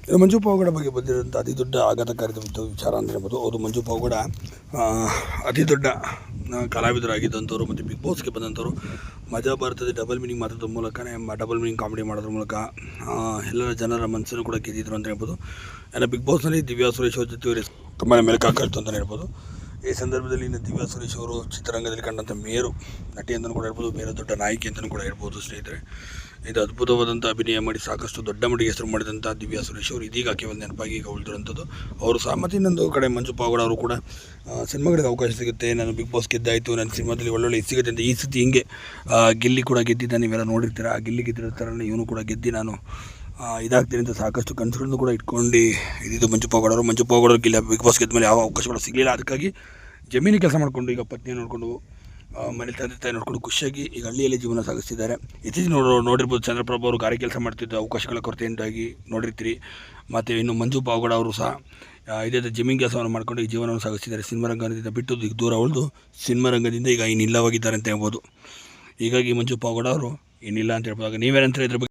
ಇದು ಮಂಜು ಪಾವಗಡ ಬಗ್ಗೆ ಬಂದಿರೋಂಥ ಅತಿ ದೊಡ್ಡ ಆಘಾತಕಾರಿ ವಿಚಾರ ಅಂತ ಹೇಳ್ಬೋದು. ಹೌದು, ಮಂಜು ಪಾವಗಡ ಅತಿ ದೊಡ್ಡ ಕಲಾವಿದರಾಗಿದ್ದಂಥವ್ರು ಮತ್ತು ಬಿಗ್ ಬಾಸ್ಗೆ ಬಂದಂಥವ್ರು. ಮಜಾ ಭಾರತದ ಡಬಲ್ ಮೀನಿಂಗ್ ಮಾತಾಡೋದ್ರ ಮೂಲಕನೇ ಡಬಲ್ ಮೀನಿಂಗ್ ಕಾಮಿಡಿ ಮಾಡೋದ್ರ ಮೂಲಕ ಎಲ್ಲರ ಜನರ ಮನಸ್ಸನ್ನು ಕೂಡ ಗೆದ್ದಿದ್ರು ಅಂತ ಹೇಳ್ಬೋದು. ಎಲ್ಲ ಬಿಗ್ ಬಾಸ್ನಲ್ಲಿ ದಿವ್ಯಾ ಸುರೇಶ್ ಅವ್ರ ಜೊತೆ ತುಂಬಾ ಮೆಲುಕು ಹಾಕಾಯ್ತು ಅಂತಲೇ ಹೇಳ್ಬೋದು. ಈ ಸಂದರ್ಭದಲ್ಲಿ ಇನ್ನು ದಿವ್ಯಾ ಸುರೇಶ್ ಅವರು ಚಿತ್ರರಂಗದಲ್ಲಿ ಕಂಡಂಥ ಮೇರು ನಟಿ ಅಂತಲೂ ಕೂಡ ಹೇಳ್ಬೋದು, ಮೇರು ದೊಡ್ಡ ನಾಯಕಿ ಅಂತಲೂ ಕೂಡ ಹೇಳ್ಬೋದು. ಸ್ನೇಹಿತರೆ, ಇದು ಅದ್ಭುತವಾದಂಥ ಅಭಿನಯ ಮಾಡಿ ಸಾಕಷ್ಟು ದೊಡ್ಡ ಮಟ್ಟಿಗೆ ಹೆಸರು ಮಾಡಿದಂಥ ದಿವ್ಯಾ ಸುರೇಶ್ ಅವರು ಇದೀಗ ಕೇವಲ ನೆನಪಾಗಿ ಈಗ ಉಳಿದಿರುವಂಥದ್ದು. ಅವರು ಸಹ ಮತ್ತು ಇನ್ನೊಂದು ಕಡೆ ಮಂಜು ಪಾವಗಡ ಅವರು ಕೂಡ ಸಿನಿಮಾಗಳಿಗೆ ಅವಕಾಶ ಸಿಗುತ್ತೆ, ನಾನು ಬಿಗ್ ಬಾಸ್ ಗೆದ್ದಾಯಿತು, ನನ್ನ ಸಿನಿಮಾದಲ್ಲಿ ಒಳ್ಳೊಳ್ಳೆ ಸಿಗುತ್ತೆ ಅಂತ ಈ ಸತಿ ಹಿಂಗೆ ಗಿಲ್ಲಿ ಕೂಡ ಗೆದ್ದಿದ್ದ ನೀವೆಲ್ಲ ನೋಡಿರ್ತೀರ. ಆ ಗಿಲ್ಲಿ ಗೆದ್ದಿರೋ ಥರನೇ ಇವನು ಕೂಡ ಗೆದ್ದು ನಾನು ಇದಾಗ್ತೀನಿ ಅಂತ ಸಾಕಷ್ಟು ಕನಸುಗಳನ್ನು ಕೂಡ ಇಟ್ಕೊಂಡು ಇದ್ದಿದ್ದು ಮಂಜು ಪಾವಗಡ ಗಿಲ್ಲಿ ಬಿಗ್ ಬಾಸ್ ಗೆದ್ದ ಮೇಲೆ ಯಾವ ಅವಕಾಶಗಳು ಸಿಗಲಿಲ್ಲ. ಅದಕ್ಕಾಗಿ ಜಮೀನು ಕೆಲಸ ಮಾಡಿಕೊಂಡು ಈಗ ಪತ್ನಿಯನ್ನು ನೋಡಿಕೊಂಡು ಮನೆ ತಂದೆ ತಾಯಿ ನೋಡ್ಕೊಂಡು ಖುಷಿಯಾಗಿ ಈಗ ಹಳ್ಳಿಯಲ್ಲಿ ಜೀವನ ಸಾಗಿಸ್ತಿದ್ದಾರೆ. ಇತ್ತೀಚೆಗೆ ನೋಡಿರ್ಬೋದು ಚಂದ್ರಪ್ರಭು ಅವರು ಗಾರೆ ಕೆಲಸ ಮಾಡ್ತಿದ್ದ ಅವಕಾಶಗಳ ಕೊರತೆಯಿಂದಾಗಿ ನೋಡಿರ್ತೀರಿ. ಮತ್ತು ಇನ್ನು ಮಂಜು ಪಾವಗಡ ಅವರು ಸಹ ಇದೇ ಜಮೀನು ಕೆಲಸವನ್ನು ಮಾಡ್ಕೊಂಡು ಈ ಜೀವನವನ್ನು ಸಾಗಿಸ್ತಿದ್ದಾರೆ. ಸಿನಿಮಾ ರಂಗದಿಂದ ಬಿಟ್ಟು ಈಗ ದೂರ ಉಳಿದು ಸಿನಿಮಾ ರಂಗದಿಂದ ಈಗ ಇನ್ನಿಲ್ಲವಾಗಿದ್ದಾರೆ ಅಂತ ಹೇಳ್ಬೋದು. ಹೀಗಾಗಿ ಮಂಜು ಪಾವಗಡ ಅವರು ಇನ್ನಿಲ್ಲ ಅಂತ ಹೇಳ್ಬೋದು. ನೀವೇನಂತಾರೆ ಇದ್ರ ಬಗ್ಗೆ?